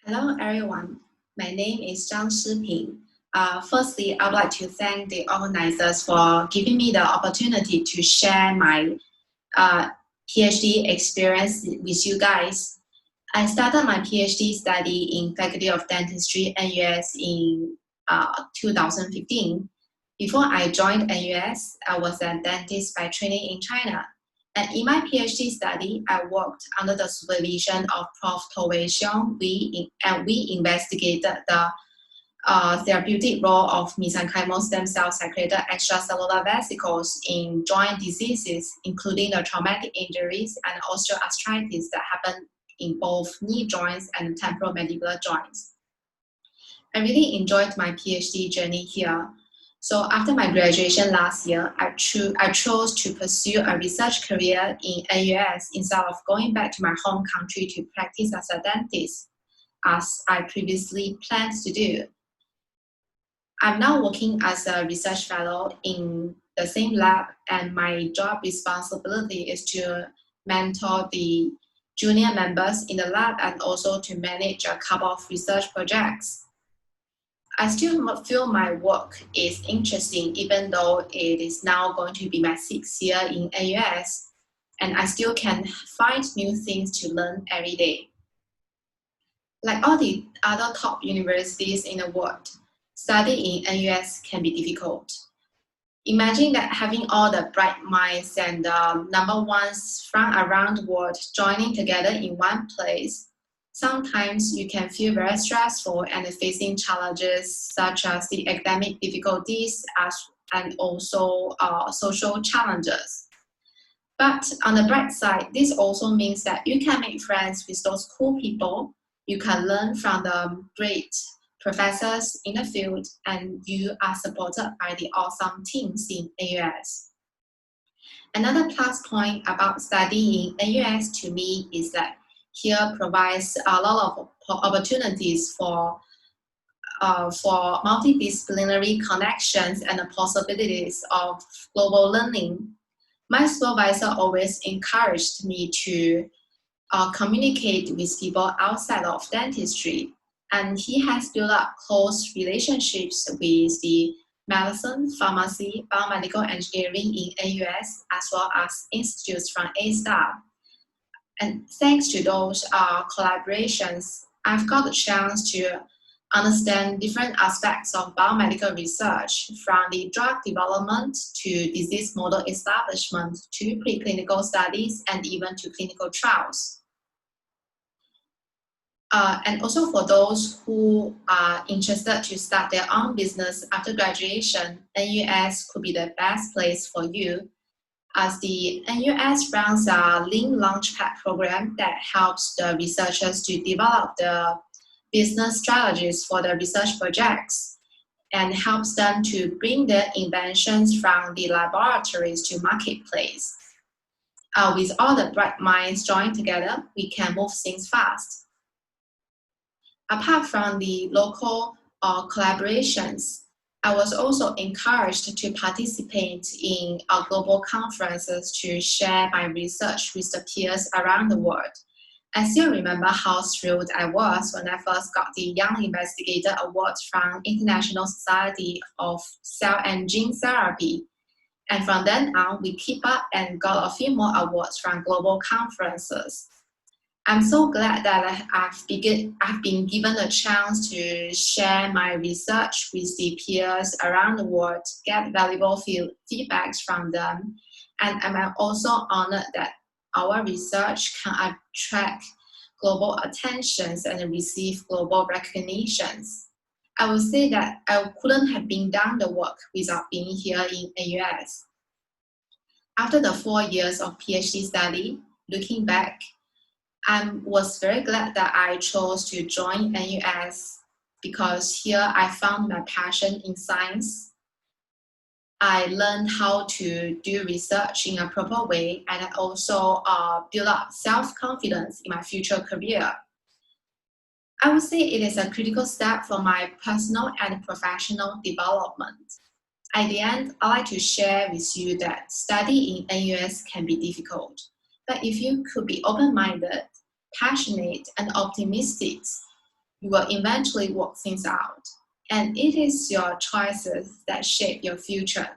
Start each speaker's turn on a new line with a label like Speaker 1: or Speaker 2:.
Speaker 1: Hello, everyone. My name is Zhang Shipin. Firstly, I would like to thank the organizers for giving me the opportunity to share my PhD experience with you guys. I started my PhD study in Faculty of Dentistry, NUS, in 2015. Before I joined NUS, I was a dentist by training in China. And in my PhD study, I worked under the supervision of Prof. Wei Xiong. We investigated the therapeutic role of mesenchymal stem cell secreted extracellular vesicles in joint diseases, including the traumatic injuries and osteoarthritis that happen in both knee joints and temporomandibular joints. I really enjoyed my PhD journey here. So after my graduation last year, I chose to pursue a research career in NUS instead of going back to my home country to practice as a dentist, as I previously planned to do. I'm now working as a research fellow in the same lab, and my job responsibility is to mentor the junior members in the lab and also to manage a couple of research projects. I still feel my work is interesting, even though it is now going to be my 6th year in NUS, and I still can find new things to learn every day. Like all the other top universities in the world, studying in NUS can be difficult. Imagine that having all the bright minds and the number ones from around the world joining together in one place. Sometimes you can feel very stressful and facing challenges such as the academic difficulties and also social challenges. But on the bright side, this also means that you can make friends with those cool people, you can learn from the great professors in the field, and you are supported by the awesome teams in NUS. Another plus point about studying NUS to me is that here provides a lot of opportunities for multidisciplinary connections and the possibilities of global learning. My supervisor always encouraged me to communicate with people outside of dentistry, and he has built up close relationships with the medicine, pharmacy, biomedical engineering in NUS, as well as institutes from A-Star. And thanks to those collaborations, I've got a chance to understand different aspects of biomedical research, from the drug development to disease model establishment to preclinical studies and even to clinical trials. And also for those who are interested to start their own business after graduation, NUS could be the best place for you, as the NUS runs a Lean Launchpad program that helps the researchers to develop the business strategies for the research projects and helps them to bring their inventions from the laboratories to marketplace. With all the bright minds joined together, we can move things fast. Apart from the local collaborations, I was also encouraged to participate in global conferences to share my research with the peers around the world. I still remember how thrilled I was when I first got the Young Investigator Award from International Society of Cell and Gene Therapy. And from then on, we keep up and got a few more awards from global conferences. I'm so glad that I've been given a chance to share my research with the peers around the world, get valuable feedbacks from them, and I'm also honored that our research can attract global attentions and receive global recognitions. I would say that I couldn't have been done the work without being here in NUS. After the 4 years of PhD study, looking back, I was very glad that I chose to join NUS because here I found my passion in science. I learned how to do research in a proper way, and I also built up self-confidence in my future career. I would say it is a critical step for my personal and professional development. At the end, I'd like to share with you that studying in NUS can be difficult, but if you could be open-minded, passionate, and optimistic, You will eventually work things out. And it is your choices that shape your future.